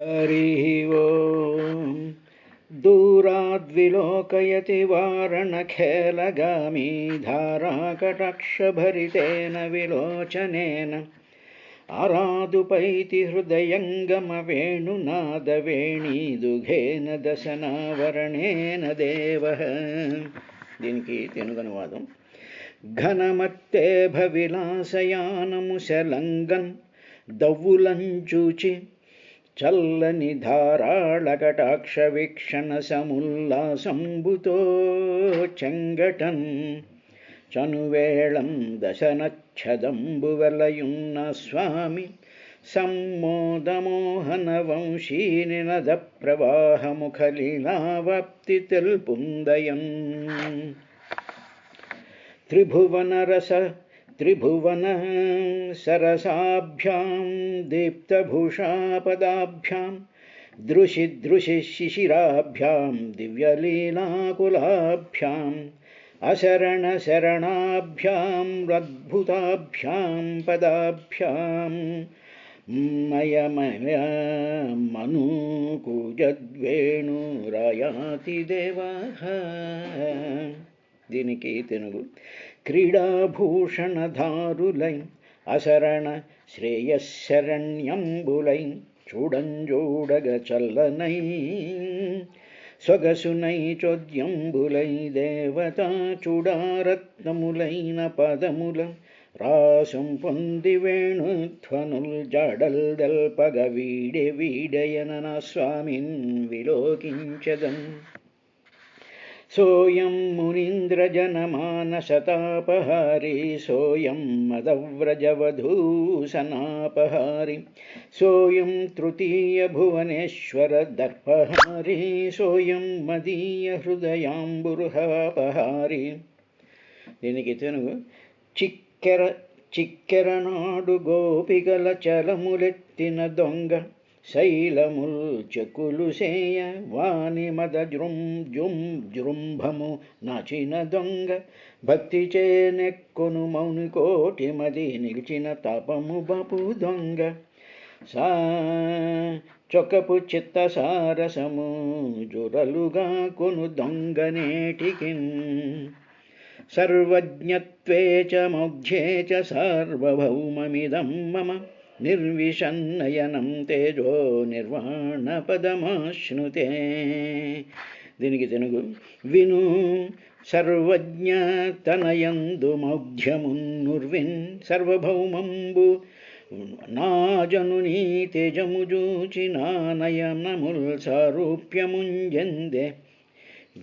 हरिः ओम् दूराद्विलोकयति वारणखेलगामी धाराकटाक्षभरितेन विलोचनेन आरादुपैति हृदयङ्गमवेणुनादवेणीदुघेन दशनावरणेन देवः. దీనికి తెలుగు అనువాదం. ఘనమత్తేభవిలాసయానముశలంగన్ దవ్వులంచూచి చల్లని ధారాళకటాక్ష వీక్షణ సముల్లాసంబుతో చెంగటన్ చనువేళం దశనచ్ఛదంబువలయున్న స్వామి సమ్మోదమోహన వంశీనినద ప్రవాహముఖలీలావాప్తి తెల్పుందయం త్రిభువన సరసాభ్యాం దీప్తభూషాపదాభ్యాం దృశి శిశిరాభ్యాం దివ్యలీలాకులాభ్యాం అశరణ శరణాభ్యాం అద్భుతాభ్యాం పదాభ్యాం మయమయ మనూకూజద్వేణురాయాతి దేవః. దీనికి తెలుగు. క్రీడాభూషణధారులై అశరణ శ్రేయశరణ్యంబులై చూడంజోడగ చల్లనై సొగసునై చోద్యంబులై దేవతా చూడారత్నములైన పదముల రాసం పొంది వేణుధ్వనుల్ జాడల్ దల్పగ వీడయనన స్వామిన్ విలోకించదన్. సోయం మునీంద్రజనమానశతాపహారి సోయం మదవ్రజవధూసనాపహారి సోయం తృతీయ భువనేశ్వర దర్పహారి సోయం మదీయ హృదయాంబురుహాపహారి. దీనికి తెలుగు. చిక్కెరనాడు గోపికల చలములెత్తిన దొంగ శైలముల్ చెక్కులు సేయ వాని మద జృంభము నాచిన దొంగ భక్తి చేనెక్కొను మౌని కోటి మది నిలిచిన తపము బపు దొంగ చొక్కపు చిత్త సారసము జురలుగా కొను దొంగ నేటికి సర్వజ్ఞత్వే చ మౌఢ్యే చ సార్వభౌమమిదం మమ నిర్విషన్నయనం తేజో నిర్వాణపదమాశ్నుతే. దీనికి తెలుగు. విను సర్వజ్ఞ తనయందు మౌఢ్యమున్నుర్విన్ సర్వభౌమంబు నాజనునీ తేజము జూచి నానయనముల్ సారూప్యముంజందే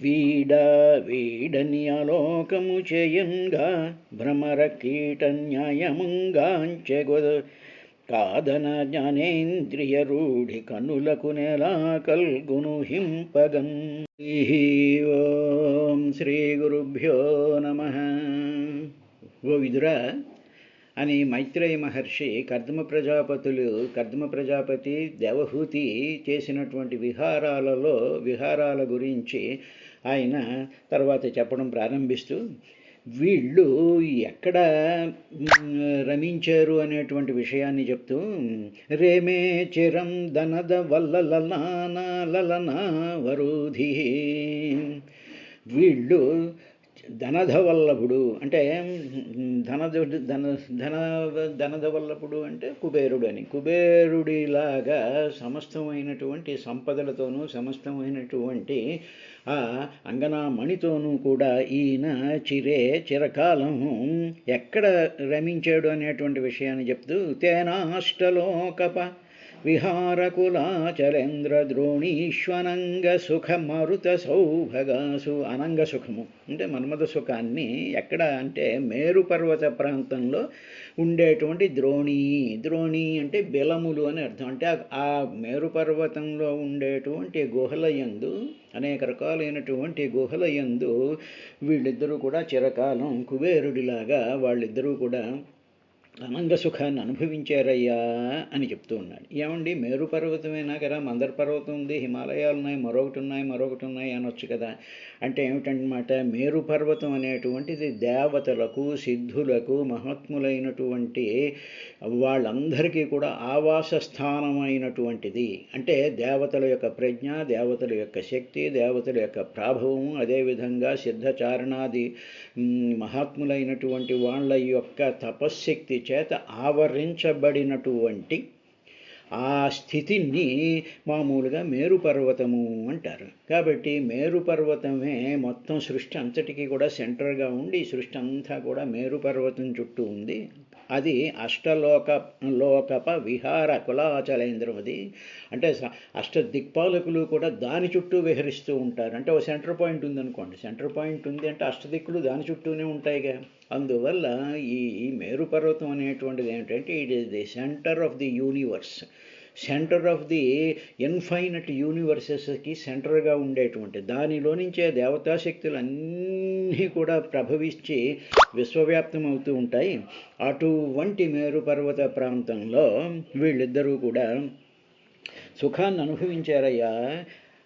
వీడని ఆలోకము చేయంగా భ్రమర కీట న్యాయమంగాంచెగొద కాదన జ్ఞానేంద్రియ రూఢి కన్నులకు నెలా కల్గును హింపగన్. ఓం శ్రీ గురుభ్యో నమః. ఓ విదురా అని మైత్రేయ మహర్షి కర్దమ ప్రజాపతి దేవహూతి చేసినటువంటి విహారాల గురించి ఆయన తర్వాత చెప్పడం ప్రారంభిస్తూ వీళ్ళు ఎక్కడ రమించారు అనేటువంటి విషయాన్ని చెప్తూ రేమే చిరం ధనద వల్లలనా వరుధి. వీళ్ళు ధనధవల్లభుడు అంటే ధనధవల్లభుడు అంటే కుబేరుడు అని. కుబేరుడిలాగా సమస్తమైనటువంటి సంపదలతోనూ సమస్తమైనటువంటి ఆ అంగనామణితోనూ కూడా ఈయన చిరకాలం ఎక్కడ రమించాడు అనేటువంటి విషయాన్ని చెప్తూ తేనాష్టలోకప విహారకులాచలేంద్ర ద్రోణీశ్వనంగ సుఖ మరుత సౌభగాసు. అనంగ సుఖము అంటే మన్మథ సుఖాన్ని ఎక్కడ అంటే మేరు పర్వత ప్రాంతంలో ఉండేటువంటి ద్రోణి అంటే బిలములు అని అర్థం. అంటే ఆ మేరు పర్వతంలో ఉండేటువంటి గుహలయందు అనేక రకాలైనటువంటి గుహలయందు వీళ్ళిద్దరూ కూడా చిరకాలం కుబేరుడిలాగా వాళ్ళిద్దరూ కూడా అనంగ సుఖాన్ని అనుభవించారయ్యా అని చెప్తూ ఉన్నాడు. ఏమండి మేరు పర్వతమేనా కదా, మందర పర్వతం ఉంది, హిమాలయాలు ఉన్నాయి, మరొకటి ఉన్నాయి అనొచ్చు కదా. అంటే ఏమిటన్నమాట, మేరు పర్వతం అనేటువంటిది దేవతలకు, సిద్ధులకు, మహాత్ములైనటువంటి వాళ్ళందరికీ కూడా ఆవాస స్థానమైనటువంటిది. అంటే దేవతల యొక్క ప్రజ్ఞ, దేవతల యొక్క శక్తి, దేవతల యొక్క ప్రాభవం, అదేవిధంగా సిద్ధచారణాది మహాత్ములైనటువంటి వాళ్ళ యొక్క తపశ్శక్తి చేత ఆవరించబడినటువంటి ఆ స్థితిని మామూలుగా మేరు పర్వతము అంటారు. కాబట్టి మేరు పర్వతమే మొత్తం సృష్టి అంతటికీ కూడా సెంటర్గా ఉండి సృష్టి అంతా కూడా మేరు పర్వతం చుట్టూ ఉంది. అది అష్టలోకప విహార కులాచలేంద్రం. అది అంటే అష్టదిక్పాలకులు కూడా దాని చుట్టూ విహరిస్తూ ఉంటారు. అంటే ఒక సెంటర్ పాయింట్ ఉందనుకోండి, సెంటర్ పాయింట్ ఉంది అంటే అష్టదిక్కులు దాని చుట్టూనే ఉంటాయిగా. అందువల్ల ఈ మేరు పర్వతం అనేటువంటిది ఏమిటంటే it is the centre of the universe, centre of the infinite యూనివర్సెస్కి సెంటర్గా ఉండేటువంటి దానిలో నుంచే దేవతాశక్తులు అన్నీ కూడా ప్రభవించి విశ్వవ్యాప్తం అవుతూ ఉంటాయి. అటువంటి మేరు పర్వత ప్రాంతంలో వీళ్ళిద్దరూ కూడా సుఖాన్ని అనుభవించారయ్యా.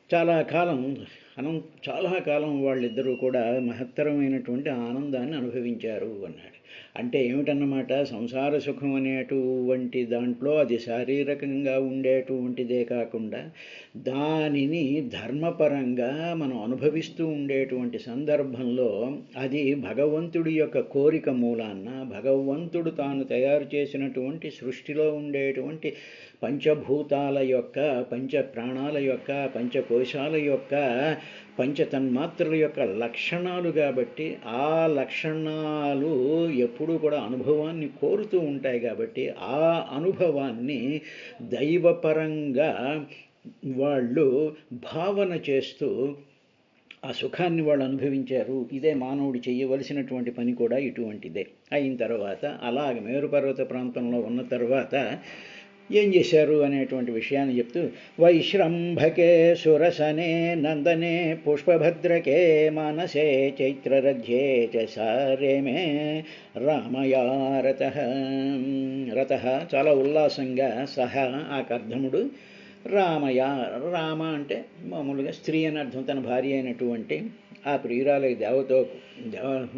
చాలా కాలం వాళ్ళిద్దరూ కూడా మహత్తరమైనటువంటి ఆనందాన్ని అనుభవించారు అన్నాడు. అంటే ఏమిటన్నమాట, సంసార సుఖం అనేటువంటి దాంట్లో అది శారీరకంగా ఉండేటువంటిదే కాకుండా దానిని ధర్మపరంగా మనం అనుభవిస్తూ ఉండేటువంటి సందర్భంలో అది భగవంతుడి యొక్క కోరిక మూలాన్న, భగవంతుడు తాను తయారు చేసినటువంటి సృష్టిలో ఉండేటువంటి పంచభూతాల యొక్క, పంచ ప్రాణాల యొక్క, పంచకోశాల యొక్క, పంచతన్మాత్రల యొక్క లక్షణాలు. కాబట్టి ఆ లక్షణాలు ఎప్పుడూ కూడా అనుభవాన్ని కోరుతూ ఉంటాయి. కాబట్టి ఆ అనుభవాన్ని దైవపరంగా వాళ్ళు భావన చేస్తూ ఆ సుఖాన్ని వాళ్ళు అనుభవించారు. ఇదే మానవుడు చేయవలసినటువంటి పని కూడా ఇటువంటిదే. అయిన తర్వాత అలాగ మేరు పర్వత ప్రాంతంలో ఉన్న తర్వాత ఏం చేశారు అనేటువంటి విషయాన్ని చెప్తూ, వైశ్రంభకే సురసనే నందనే పుష్పభద్రకే మానసే చైత్రరథ్యే చ సారేమే రామయా రథ చాలా ఉల్లాసంగా సహా ఆ కర్ధముడు రామయ, రామ అంటే మామూలుగా స్త్రీ అని అర్థం, తన భార్య అయినటువంటి ఆ ప్రియురాలకి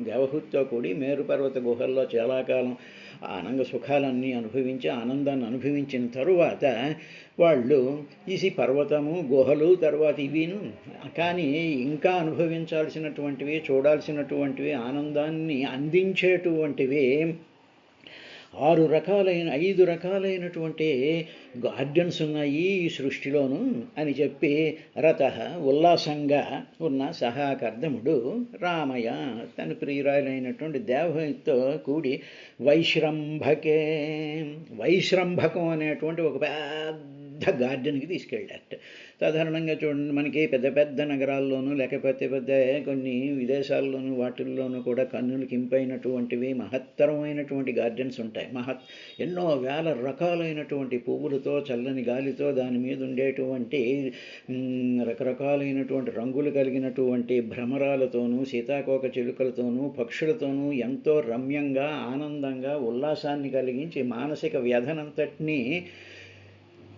దేవహూతితో కూడి మేరు పర్వత గుహల్లో చాలా కాలం ఆనంద సుఖాలన్నీ అనుభవించి ఆనందాన్ని అనుభవించిన తరువాత వాళ్ళు ఈ పర్వతము, గుహలు, తర్వాత ఇవిను కానీ ఇంకా అనుభవించాల్సినటువంటివి, చూడాల్సినటువంటివి, ఆనందాన్ని అందించేటువంటివి 5 రకాలైనటువంటి గార్డెన్స్ ఉన్నాయి ఈ సృష్టిలోను అని చెప్పి రథ ఉల్లాసంగా ఉన్న సహాకర్దముడు రామయ్య తన ప్రియురాలైనటువంటి దేవహూతితో కూడి వైశ్రంభకం అనేటువంటి ఒక పెద్ద గార్డెన్కి తీసుకెళ్ళారట. సాధారణంగా చూడండి, మనకి పెద్ద పెద్ద నగరాల్లోనూ లేకపోతే పెద్ద కొన్ని విదేశాల్లోనూ వాటిల్లోనూ కూడా కన్నులకి ఇంపైనటువంటివి మహత్తరమైనటువంటి గార్డెన్స్ ఉంటాయి. ఎన్నో వేల రకాలైనటువంటి పువ్వులతో, చల్లని గాలితో, దాని మీద ఉండేటువంటి రకరకాలైనటువంటి రంగులు కలిగినటువంటి భ్రమరాలతోనూ, సీతాకోక చిలుకలతోనూ, పక్షులతోనూ ఎంతో రమ్యంగా, ఆనందంగా, ఉల్లాసాన్ని కలిగించి మానసిక వ్యధనంతటినీ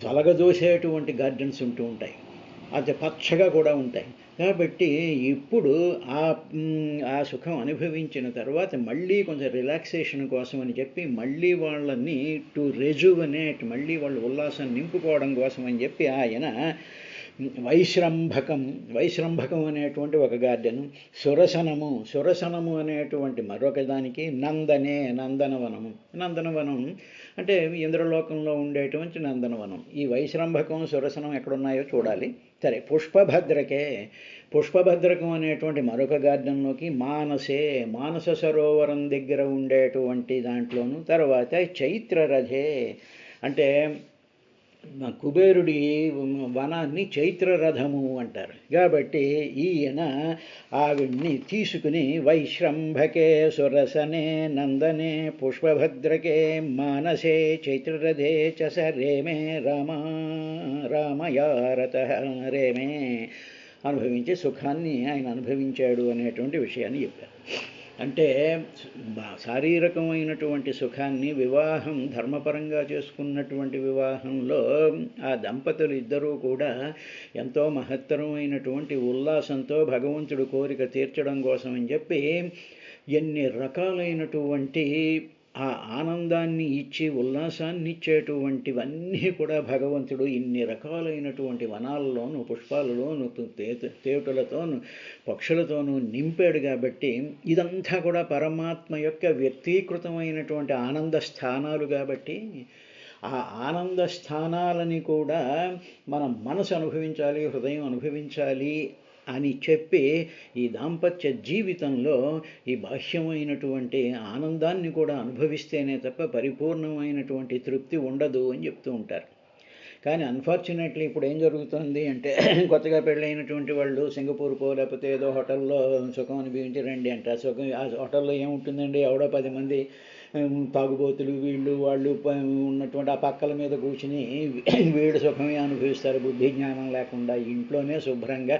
తొలగదోసేటువంటి గార్డెన్స్ ఉంటూ ఉంటాయి. అది పచ్చగా కూడా ఉంటాయి. కాబట్టి ఇప్పుడు ఆ సుఖం అనుభవించిన తర్వాత మళ్ళీ కొంచెం రిలాక్సేషన్ కోసం అని చెప్పి మళ్ళీ వాళ్ళని టు రెజువనేట్, మళ్ళీ వాళ్ళు ఉల్లాసాన్ని నింపుకోవడం కోసం అని చెప్పి ఆయన వైశ్రంభకం అనేటువంటి ఒక గార్డెను, సురసనము అనేటువంటి మరొక దానికి, నందనవనం అంటే ఇంద్రలోకంలో ఉండేటువంటి నందనవనం. ఈ వైశ్రంభకం, సురసనం ఎక్కడున్నాయో చూడాలి. సరే, పుష్పభద్రకం అనేటువంటి మరొక గార్డెన్లోకి, మానస సరోవరం దగ్గర ఉండేటువంటి దాంట్లోనూ, తర్వాత చైత్రరథే అంటే కుబేరుడి వనాన్ని చైత్రరథము అంటారు. కాబట్టి ఈయన ఆవిడ్ని తీసుకుని వైశ్రంభకే సురసనే నందనే పుష్పభద్రకే మానసే చైత్రరథే చ రేమే రామయా రథః రేమే అనుభవించే సుఖాన్ని ఆయన అనుభవించాడు అనేటువంటి విషయాన్ని చెప్పారు. అంటే శారీరకమైనటువంటి సుఖాన్ని వివాహం ధర్మపరంగా చేసుకున్నటువంటి వివాహంలో ఆ దంపతులు ఇద్దరూ కూడా ఎంతో మహత్తరమైనటువంటి ఉల్లాసంతో భగవంతుడు కోరిక తీర్చడం కోసం అని చెప్పి ఎన్ని రకాలైనటువంటి ఆ ఆనందాన్ని ఇచ్చి ఉల్లాసాన్ని ఇచ్చేటువంటివన్నీ కూడా భగవంతుడు ఇన్ని రకాలైనటువంటి వనాలలోను పుష్పాలలోను తేటులతోనూ పక్షులతోనూ నింపాడు. కాబట్టి ఇదంతా కూడా పరమాత్మ యొక్క వ్యక్తీకృతమైనటువంటి ఆనంద స్థానాలు. కాబట్టి ఆ ఆనంద స్థానాలని కూడా మన మనసు అనుభవించాలి, హృదయం అనుభవించాలి అని చెప్పి ఈ దాంపత్య జీవితంలో ఈ బాహ్యమైనటువంటి ఆనందాన్ని కూడా అనుభవిస్తేనే తప్ప పరిపూర్ణమైనటువంటి తృప్తి ఉండదు అని చెప్తూ ఉంటారు. కానీ అన్ఫార్చునేట్లీ ఇప్పుడు ఏం జరుగుతుంది అంటే కొత్తగా పెళ్ళైనటువంటి వాళ్ళు సింగపూర్కో లేకపోతే ఏదో హోటల్లో సుఖం అనుభవించి రండి అంటారు. సుఖం ఆ హోటల్లో ఏముంటుందండి, ఎవడో 10 మంది తాగుబోతులు వీళ్ళు వాళ్ళు ఉన్నటువంటి ఆ పక్కల మీద కూర్చుని వీడు సుఖమే అనుభవిస్తారు. బుద్ధి జ్ఞానం లేకుండా ఇంట్లోనే శుభ్రంగా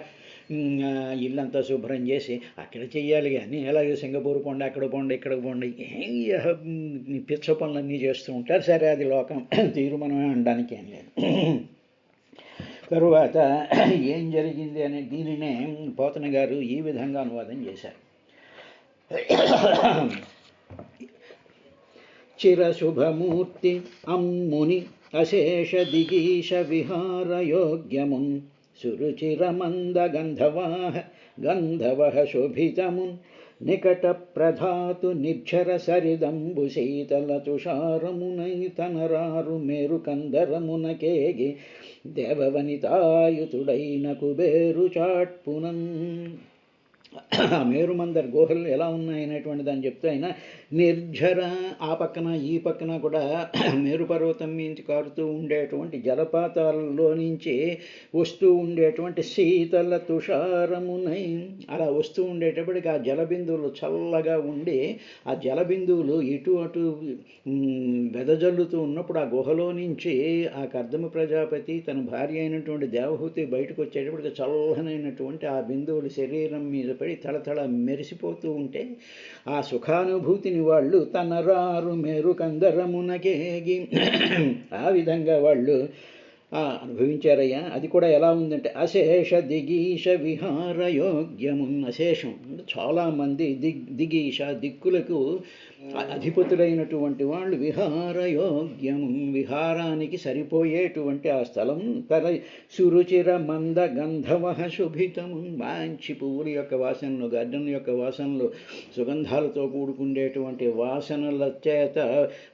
ఇల్లంతా శుభ్రం చేసి అక్కడ చెయ్యాలి. కానీ అలాగే సింగపూర్ పోండి, అక్కడ పోండి, ఇక్కడ పోండి, పిచ్చ పనులన్నీ చేస్తూ ఉంటారు. సరే, అది లోకం తీరు, మనమే అనడానికి ఏం లేదు. తరువాత ఏం జరిగింది అనే దీనినే పోతన గారు ఈ విధంగా అనువాదం చేశారు. చిరశుభమూర్తి అమ్ముని అశేష దిగీష విహారయోగ్యమున్ సురుచిరమంద గంధవః శోభితమున్ నికట ప్రధాతు నిర్ఝర సరిదంబు శీతల తుషారమునై తనరారు మేరు కందరమునకేగి దేవవనితాయుతుడైన కుబేరు చాట్పునన్. మేరుమందర్ గుహలు ఎలా ఉన్నాయనేటువంటి దాన్ని చెప్తే ఆయన నిర్ఝర, ఆ పక్కన ఈ పక్కన కూడా మేరు పర్వతం నుంచి కారుతూ ఉండేటువంటి జలపాతాలలో నుంచి వస్తూ ఉండేటువంటి శీతల తుషారమునై అలా వస్తూ ఉండేటప్పటికి ఆ జలబిందువులు చల్లగా ఉండి ఆ జలబిందువులు ఇటు అటు వెదజల్లుతూ ఉన్నప్పుడు ఆ గుహలో నుంచి ఆ కర్దమ ప్రజాపతి తన భార్య అయినటువంటి దేవహూతి బయటకు వచ్చేటప్పటికి చల్లనైనటువంటి ఆ బిందువులు శరీరం మీద పడి తళతళ మెరిసిపోతూ ఉంటే ఆ సుఖానుభూతిని వాళ్ళు తనరారు మేరు కందరమునకేగి ఆ విధంగా వాళ్ళు అనుభవించారయ్యా. అది కూడా ఎలా ఉందంటే అశేష దిగీష విహారయోగ్యము. అశేషం చాలామంది దిగీష దిక్కులకు అధిపతులైనటువంటి వాళ్ళు విహారయోగ్యము, విహారానికి సరిపోయేటువంటి ఆ స్థలం. సురుచిర మంద గంధవః శుభితము, మంచి పువ్వుల యొక్క వాసనలు, గార్డెన్ యొక్క వాసనలు, సుగంధాలతో కూడుకుండేటువంటి వాసనల చేత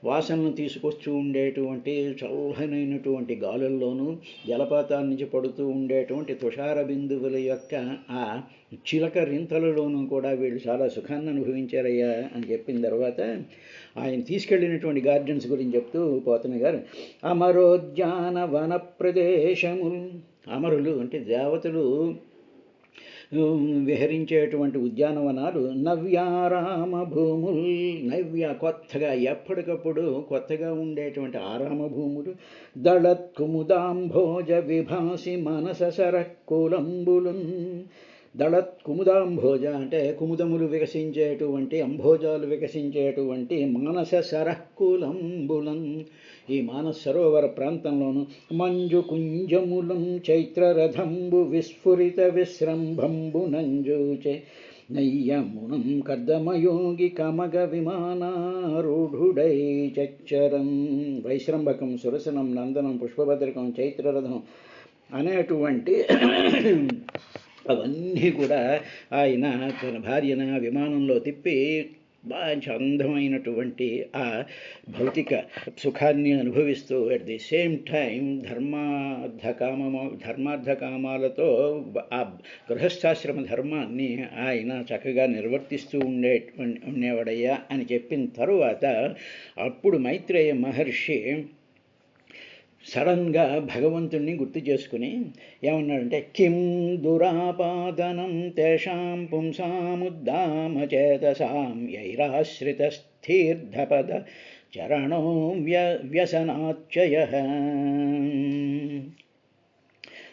వాసనలు తీసుకొస్తూ ఉండేటువంటి చల్లనైనటువంటి గాలుల్లోనూ జలపాతాల నుంచి పడుతూ ఉండేటువంటి తుషార బిందువుల యొక్క ఆ చిలక రింతలలోనూ కూడా వీళ్ళు చాలా సుఖాన్ని అనుభవించారయ్యా అని చెప్పిన తర్వాత ఆయన తీసుకెళ్ళినటువంటి గార్డెన్స్ గురించి చెప్తూ పోతన గారు అమరోద్యాన వన ప్రదేశములు, అమరులు అంటే దేవతలు విహరించేటువంటి ఉద్యానవనాలు, నవ్యారామ భూములు, కొత్తగా ఎప్పటికప్పుడు కొత్తగా ఉండేటువంటి ఆరామ భూములు, దళత్కుముదాంభోజ విభాసి మనస సరక్కులంబులు. కుముదాంభోజ అంటే కుముదములు వికసించేటువంటి, అంభోజాలు వికసించేటువంటి మానస సరక్కులంబులం. ఈ మానస సరోవర ప్రాంతంలోను మంజు కుంజములం చైత్రరథంబు విస్ఫురిత విశ్రంభంబు నంజూచే నయ్యమునం కర్దమయోగి కమగ విమానారూఢుడై చచ్చరం. వైశ్రంభకం, సురసనం, నందనం, పుష్పభద్రకం, చైత్రరథం అనేటువంటి అవన్నీ కూడా ఆయన తన భార్యన విమానంలో తిప్పి మంచి అందమైనటువంటి ఆ భౌతిక సుఖాన్ని అనుభవిస్తూ అట్ ది సేమ్ టైం ధర్మార్థకామాలతో ఆ గృహస్థాశ్రమ ధర్మాన్ని ఆయన చక్కగా నిర్వర్తిస్తూ ఉండేవాడయ్యా అని చెప్పిన తరువాత అప్పుడు మైత్రేయ మహర్షి సడన్గా భగవంతుణ్ణి గుర్తు చేసుకుని ఏమన్నాడంటే కిం దురాపాదనం తేషాం పుంసాముద్దామ చేతసాం యైరాశ్రిత స్థిర్ధపద చరణో వ్యసనాచ్చయ.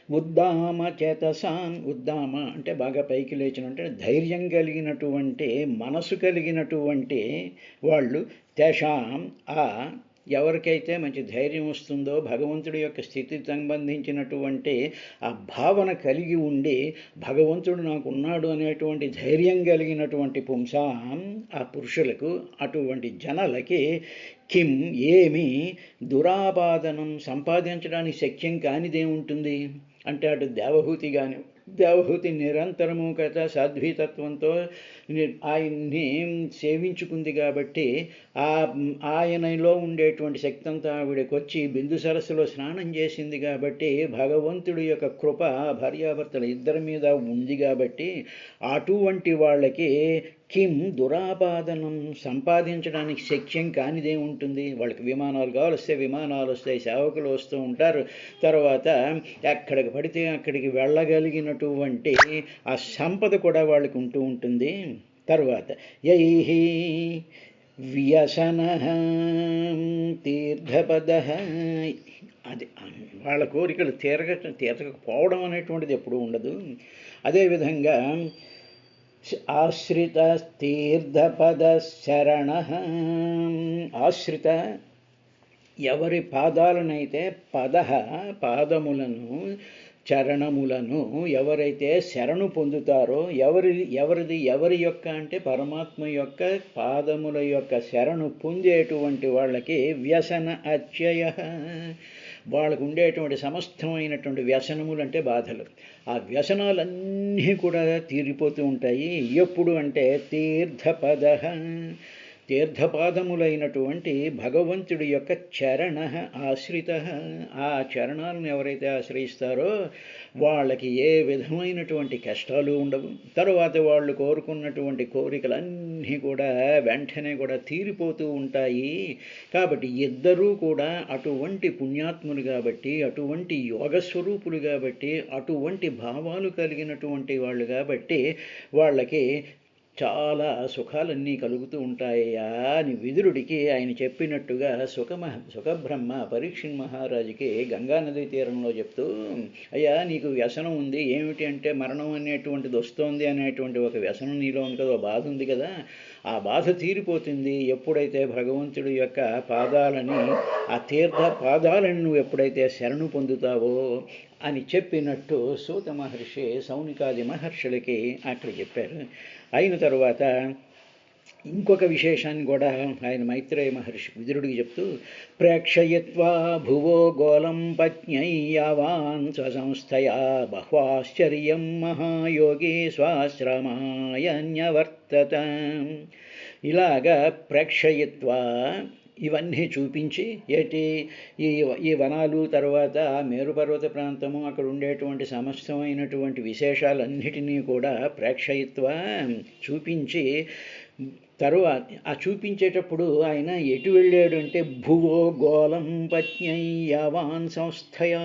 ఉద్దామ చేతసాం, ఉద్దామ అంటే బాగా పైకి లేచినట్టు ధైర్యం కలిగినటువంటి మనసు కలిగినటువంటి వాళ్ళు, తేషాం ఆ ఎవరికైతే మంచి ధైర్యం వస్తుందో భగవంతుడి యొక్క స్థితికి సంబంధించినటువంటి ఆ భావన కలిగి ఉండి భగవంతుడు నాకు ఉన్నాడు అనేటువంటి ధైర్యం కలిగినటువంటి పుంసాం ఆ పురుషులకు, అటువంటి జనలకి కిం ఏమి దురాపాదనం సంపాదించడానికి శక్యం కానిదేముంటుంది అంటే అటు దేవహూతి కానీ, దేవహూతి నిరంతరము కదా సాధ్వీతత్వంతో ఆయన్ని సేవించుకుంది కాబట్టి ఆయనలో ఉండేటువంటి శక్తి అంతా ఆవిడకి వచ్చి బిందు సరస్సులో స్నానం చేసింది కాబట్టి భగవంతుడి యొక్క కృప భార్యాభర్తల ఇద్దరి మీద ఉంది కాబట్టి అటువంటి వాళ్ళకి కిం దురాపాదనం సంపాదించడానికి శక్యం కానిదే ఉంటుంది. వాళ్ళకి విమానాలు కావలిస్తే విమానాలు వస్తాయి, సేవకులు వస్తూ ఉంటారు, తర్వాత ఎక్కడికి పడితే అక్కడికి వెళ్ళగలిగినటువంటి ఆ సంపద కూడా వాళ్ళకి ఉంటూ ఉంటుంది. తర్వాత యైహి వ్యసన తీర్థపద, అది వాళ్ళ కోరికలు తీరకపోవడం అనేటువంటిది ఎప్పుడూ ఉండదు. అదేవిధంగా ఆశ్రిత తీర్థపద శరణ, ఆశ్రిత ఎవరి పాదాలనైతే పాదములను చరణములను ఎవరైతే శరణు పొందుతారో, ఎవరి యొక్క అంటే పరమాత్మ యొక్క పాదముల యొక్క శరణు పొందేటువంటి వాళ్ళకి వ్యసన అత్యయ, వాళ్ళకు ఉండేటువంటి సమస్తమైనటువంటి వ్యసనములు అంటే బాధలు, ఆ వ్యసనాలన్నీ కూడా తీరిపోతూ ఉంటాయి. ఎప్పుడు అంటే తీర్థపద, తీర్థపాదములైనటువంటి భగవంతుడి యొక్క చరణ ఆశ్రిత, ఆ చరణాలను ఎవరైతే ఆశ్రయిస్తారో వాళ్ళకి ఏ విధమైనటువంటి కష్టాలు ఉండవు. తరువాత వాళ్ళు కోరుకున్నటువంటి కోరికలన్నీ కూడా వెంటనే కూడా తీరిపోతూ ఉంటాయి. కాబట్టి ఇద్దరూ కూడా అటువంటి పుణ్యాత్ములు కాబట్టి, అటువంటి యోగస్వరూపులు కాబట్టి, అటువంటి భావాలు కలిగినటువంటి వాళ్ళు కాబట్టి వాళ్ళకి చాలా సుఖాలన్నీ కలుగుతూ ఉంటాయా అని విదురుడికి ఆయన చెప్పినట్టుగా సుఖబ్రహ్మ పరీక్షణ్ మహారాజుకి గంగానదీ తీరంలో చెప్తూ, అయ్యా నీకు వ్యసనం ఉంది, ఏమిటి అంటే మరణం అనేటువంటిది వస్తోంది అనేటువంటి ఒక వ్యసనం నీలో ఉంది కదా, బాధ ఉంది కదా, ఆ బాధ తీరిపోతుంది ఎప్పుడైతే భగవంతుడి యొక్క పాదాలని, ఆ తీర్థ పాదాలను నువ్వు ఎప్పుడైతే శరణు పొందుతావో అని చెప్పినట్టు సూత మహర్షి సౌనికాది మహర్షులకి అక్కడ చెప్పారు. అయిన తరువాత ఇంకొక విశేషాన్ని కూడా ఆయన మైత్రేయ మహర్షి విదురుడికి చెప్తూ, ప్రేక్షయత్వా భువో గోళం పత్న్యై యావాన్ స్వసంస్థయా బహ్వాశ్చర్యం మహాయోగి స్వాశ్రమాయన్యవర్తత. ఇలాగా ప్రేక్షయత్వా ఇవన్నీ చూపించి, ఈ వనాలు తర్వాత మేరుపర్వత ప్రాంతము అక్కడ ఉండేటువంటి సమస్తమైనటువంటి విశేషాలన్నిటినీ కూడా ప్రేక్షయిత్వ చూపించి, తరువాత ఆ చూపించేటప్పుడు ఆయన ఎటు వెళ్ళాడు అంటే భువో గోళం పత్న్యై యావాన్ సంస్థయా,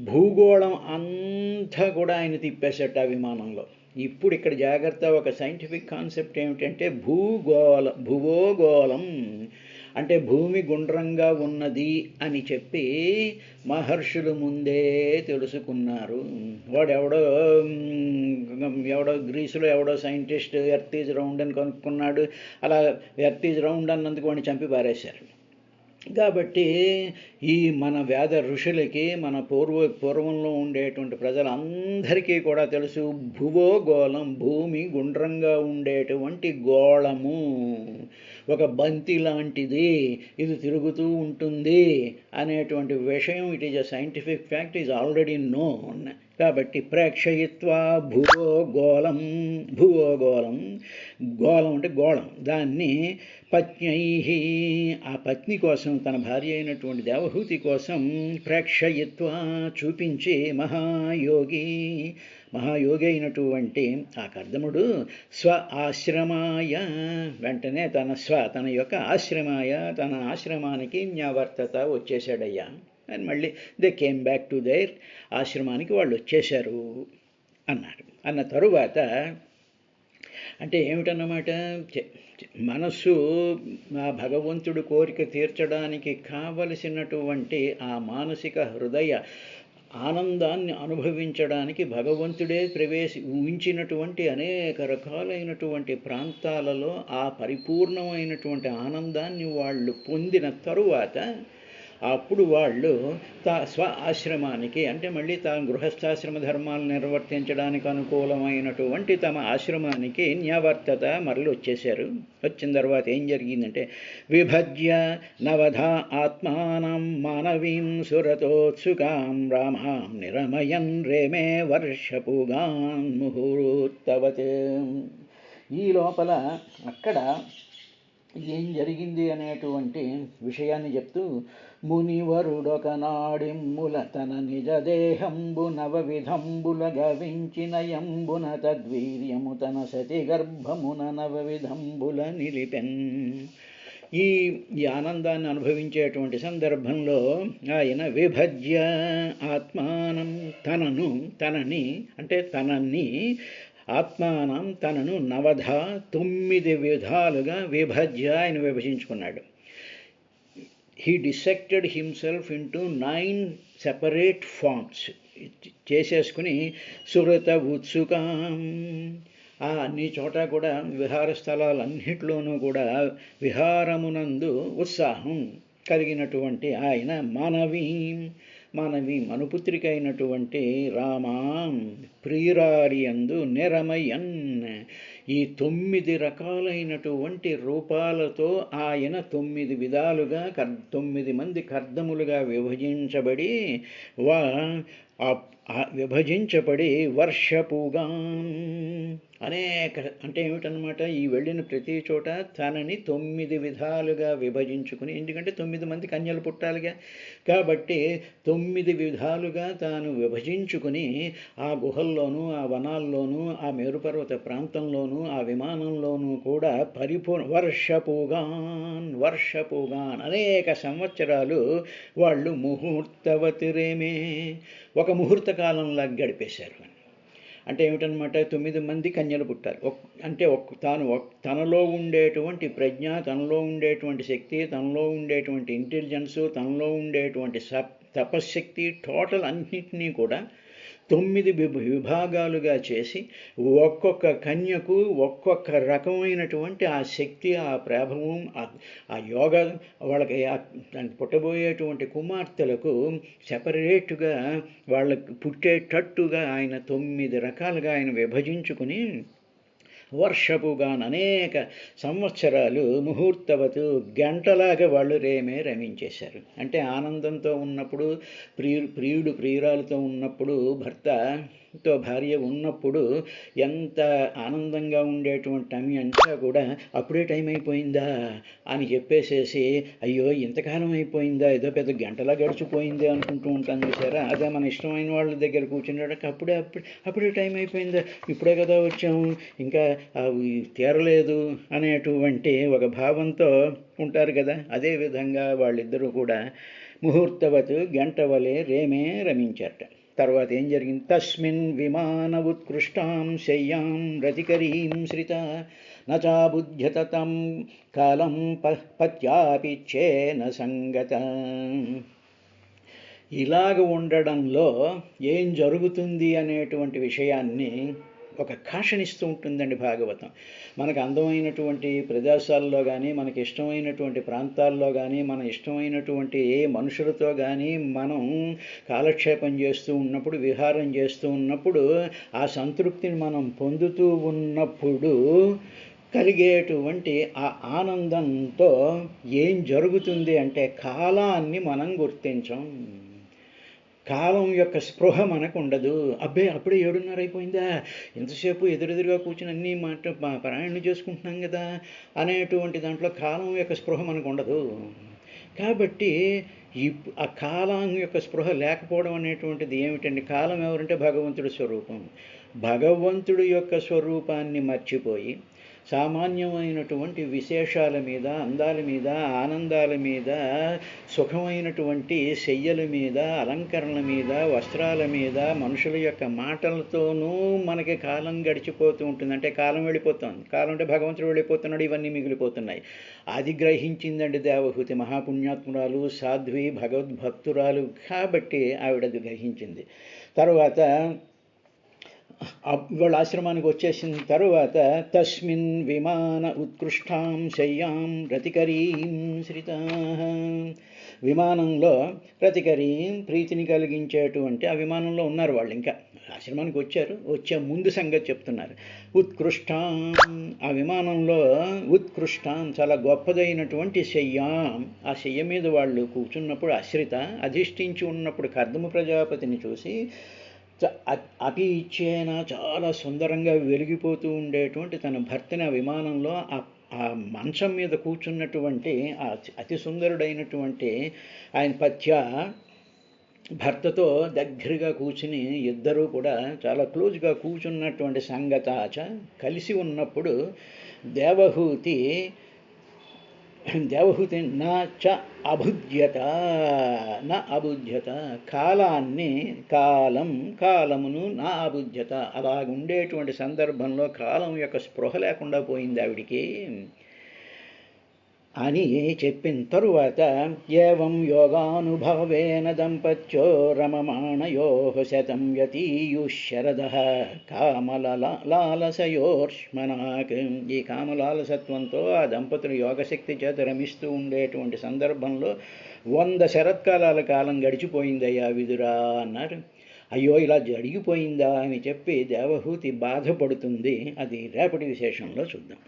భూగోళం అంతా కూడా ఆయన తిప్పేసేట ఆ విమానంలో. ఇప్పుడు ఇక్కడ జాగ్రత్త, ఒక సైంటిఫిక్ కాన్సెప్ట్ ఏమిటంటే భువోగోళం అంటే భూమి గుండ్రంగా ఉన్నది అని చెప్పి మహర్షులు ముందే తెలుసుకున్నారు. ఎవడో గ్రీసులో ఎవడో సైంటిస్ట్ ఎర్త్ ఈజ్ రౌండ్ అని కనుక్కున్నాడు. అలా ఎర్త్ ఈజ్ రౌండ్ అన్నందుకు వాడిని చంపి పారేశారు. కాబట్టి ఈ మన వేద ఋషులకి, మన పూర్వంలో ఉండేటువంటి ప్రజలందరికీ కూడా తెలుసు, భువోగోళం భూమి గుండ్రంగా ఉండేటువంటి గోళము ఒక బంతి లాంటిది, ఇది తిరుగుతూ ఉంటుంది అనేటువంటి విషయం, it is a scientific fact, is already known. కాబట్టి ప్రేక్షయిత్వా భువోగోళం, భువోగోళం గోళం అంటే గోళం, దాన్ని పత్న్యై ఆ పత్ని కోసం, తన భార్య అయినటువంటి దేవహూతి కోసం ప్రేక్షయిత్వా చూపించి, మహాయోగి అయినటువంటి ఆ కర్దముడు స్వ ఆశ్రమాయ వెంటనే తన యొక్క తన ఆశ్రమానికి న్యావర్తత వచ్చేసాడయ్యా అని మళ్ళీ they came back to their ఆశ్రమానికి వాళ్ళు వచ్చేశారు అన్నాడు. అన్న తరువాత అంటే ఏమిటన్నమాట, మనస్సు ఆ భగవంతుడు కోరిక తీర్చడానికి కావలసినటువంటి ఆ మానసిక హృదయ ఆనందాన్ని అనుభవించడానికి భగవంతుడే ఊహించినటువంటి అనేక రకాలైనటువంటి ప్రాంతాలలో ఆ పరిపూర్ణమైనటువంటి ఆనందాన్ని వాళ్ళు పొందిన తరువాత అప్పుడు వాళ్ళు స్వ ఆశ్రమానికి అంటే మళ్ళీ గృహస్థాశ్రమ ధర్మాలు నిర్వర్తించడానికి అనుకూలమైనటువంటి తమ ఆశ్రమానికి న్యవర్తత మరలి వచ్చేశారు. వచ్చిన తర్వాత ఏం జరిగిందంటే విభజ్య నవధా ఆత్మానం మానవీం సురతోత్సుకాం రామాం నిరమయన్ రేమే వర్షపుగాన్ ముహూర్తవత్. ఈ లోపల అక్కడ ఏం జరిగింది అనేటువంటి విషయాన్ని చెప్తూ మునివరుడొక నాడింబుల తన నిజదేహంబు నవవిధంబుల గవించిన యంబున తద్వీర్యము తన సతి గర్భమున నవవిధంబుల నిలిపెన్. ఈ ఆనందాన్ని అనుభవించేటువంటి సందర్భంలో ఆయన విభజ్య ఆత్మానం తనని అంటే తనని ఆత్మానం తనను నవధ 9 విధాలుగా విభజ్య ఆయన విభజించుకున్నాడు. He dissected himself into 9 separate forms చేసేసుకుని సురత ఉత్సుకాం అన్ని చోట కూడా విహార స్థలాలన్నింటిలోనూ కూడా విహారమునందు ఉత్సాహం కలిగినటువంటి ఆయన మానవీ మనుపుత్రిక అయినటువంటి రామాం ప్రియురారియందు నిరమయన్ ఈ 9 రకాలైనటువంటి రూపాలతో ఆయన 9 విధాలుగా 9 మంది కర్దములుగా విభజించబడి విభజించబడి వర్షపుగా అనేక అంటే ఏమిటనమాట ఈ వెళ్ళిన ప్రతి చోట తనని 9 విధాలుగా విభజించుకుని, ఎందుకంటే 9 మంది కన్యలు పుట్టాలిగా కాబట్టి 9 విధాలుగా తాను విభజించుకుని ఆ గుహల్లోనూ ఆ వనాల్లోనూ ఆ మేరుపర్వత ప్రాంతంలోనూ ఆ విమానంలోనూ కూడా వర్షపుగాన్ అనేక సంవత్సరాలు వాళ్ళు ముహూర్తవతిరేమే ఒక ముహూర్త కాలంలా గడిపేశారు. అంటే ఏమిటనమాట 9 మంది కన్యలు పుట్టారు. అంటే తనలో ఉండేటువంటి ప్రజ్ఞ, తనలో ఉండేటువంటి శక్తి, తనలో ఉండేటువంటి ఇంటెలిజెన్సు, తనలో ఉండేటువంటి తపశ్శక్తి టోటల్ అన్నింటినీ కూడా 9 విభాగాలుగా చేసి ఒక్కొక్క కన్యకు ఒక్కొక్క రకమైనటువంటి ఆ శక్తి, ఆ ప్రభావం, ఆ యోగ వాళ్ళకి పుట్టబోయేటువంటి కుమార్తెలకు సెపరేట్గా వాళ్ళకి పుట్టేటట్టుగా ఆయన 9 రకాలుగా ఆయన విభజించుకుని వర్షపుగా అనేక సంవత్సరాలు ముహూర్తవతు గంటలాగా వాళ్ళు రమించేశారు. అంటే ఆనందంతో ఉన్నప్పుడు ప్రియురాలతో ఉన్నప్పుడు భార్య ఉన్నప్పుడు ఎంత ఆనందంగా ఉండేటువంటి టైం అంతా కూడా అప్పుడే టైం అయిపోయిందా అని చెప్పేసేసి అయ్యో ఇంతకాలం అయిపోయిందా, ఏదో పెద్ద గంటలా గడిచిపోయిందే అనుకుంటూ ఉంటాం చూసారా. అదే మన ఇష్టమైన వాళ్ళ దగ్గర కూర్చున్నాడక అప్పుడే టైం అయిపోయిందా, ఇప్పుడే కదా వచ్చాము, ఇంకా తీరలేదు అనేటువంటి ఒక భావంతో ఉంటారు కదా. అదేవిధంగా వాళ్ళిద్దరూ కూడా ముహూర్తవత్ గంట వలె రమించారట. తర్వాత ఏం జరిగింది? తస్మిన్ విమాన ఉత్కృష్టాం శయ్యాం రతికరీం శ్రిత నచాబుధ్యత తం కాలం పత్యాపిచ్చేన సంగత. ఇలాగ ఉండడంలో ఏం జరుగుతుంది అనేటువంటి విషయాన్ని ఒక కాషనిస్తూ ఉంటుందండి భాగవతం. మనకు అందమైనటువంటి ప్రదేశాల్లో కానీ, మనకి ఇష్టమైనటువంటి ప్రాంతాల్లో కానీ, మన ఇష్టమైనటువంటి ఏ మనుషులతో కానీ మనం కాలక్షేపం చేస్తూ ఉన్నప్పుడు, విహారం చేస్తూ ఉన్నప్పుడు, ఆ సంతృప్తిని మనం పొందుతూ ఉన్నప్పుడు కలిగేటువంటి ఆ ఆనందంతో ఏం జరుగుతుంది అంటే కాలాన్ని మనం గుర్తించం. కాలం యొక్క స్పృహ మనకు ఉండదు. అప్పుడే 7:30 అయిపోయిందా, ఎంతసేపు ఎదురెదురుగా కూర్చుని అన్నీ ప్రయాణం చేసుకుంటున్నాం కదా అనేటువంటి దాంట్లో కాలం యొక్క స్పృహ మనకు ఉండదు. కాబట్టి ఆ కాలం యొక్క స్పృహ లేకపోవడం అనేటువంటిది ఏమిటండి? కాలం ఎవరంటే భగవంతుడి స్వరూపం. భగవంతుడి యొక్క స్వరూపాన్ని మర్చిపోయి సామాన్యమైనటువంటి విశేషాల మీద, అందాల మీద, ఆనందాల మీద, సుఖమైనటువంటి శయ్యల మీద, అలంకరణల మీద, వస్త్రాల మీద, మనుషుల యొక్క మాటలతోనూ మనకి కాలం గడిచిపోతూ ఉంటుంది. అంటే కాలం వెళ్ళిపోతుంది. కాలం అంటే భగవంతుడు వెళ్ళిపోతున్నాడు, ఇవన్నీ మిగిలిపోతున్నాయి. అది గ్రహించిందండి దేవహూతి. మహాపుణ్యాత్మురాలు, సాధ్వి, భగవద్భక్తురాలు కాబట్టి ఆవిడది గ్రహించింది. తర్వాత వాళ్ళ ఆశ్రమానికి వచ్చేసిన తరువాత తస్మిన్ విమాన ఉత్కృష్టాం శయ్యాం రతికరీం శ్రితా, విమానంలో రతికరీం ప్రీతిని కలిగించేటువంటి ఆ విమానంలో ఉన్నారు వాళ్ళు. ఇంకా ఆశ్రమానికి వచ్చారు, వచ్చే ముందు సంగతి చెప్తున్నారు. ఉత్కృష్టాం, ఆ విమానంలో ఉత్కృష్టాం చాలా గొప్పదైనటువంటి శయ్యాం, ఆ శయ్య మీద వాళ్ళు కూర్చున్నప్పుడు అశ్రిత అధిష్ఠించి ఉన్నప్పుడు కర్దమ ప్రజాపతిని చూసి అతి ఇచ్చేన చాలా సుందరంగా వెలిగిపోతూ ఉండేటువంటి తన భర్తని ఆ విమానంలో ఆ మంచం మీద కూర్చున్నటువంటి ఆ అతి సుందరుడైనటువంటి ఆయన పత్య భర్తతో దగ్గరగా కూర్చుని ఇద్దరూ కూడా చాలా క్లోజ్గా కూర్చున్నటువంటి సంగతాచ కలిసి ఉన్నప్పుడు దేవహూతి నా చ అబుధ్యత, నా అబుధ్యత, కాలమును నా అబుధ్యత, అలాగుండేటువంటి సందర్భంలో కాలం యొక్క స్పృహ లేకుండా పోయింది ఆవిడికి అని చెప్పిన తరువాత ఏవం యోగానుభవేన దంపత్యో రమమాణయో శతం యతీయుశరద కామలాలసయోర్ష్మనాక్, ఈ కామలాలసత్వంతో ఆ దంపతులు యోగశక్తి చేత రమిస్తూ ఉండేటువంటి సందర్భంలో 100 శరత్కాలాల కాలం గడిచిపోయిందయ్యా విదురా అన్నారు. అయ్యో ఇలా జరిగిపోయిందా అని చెప్పి దేవహూతి బాధపడుతుంది. అది రేపటి విశేషంలో చూద్దాం.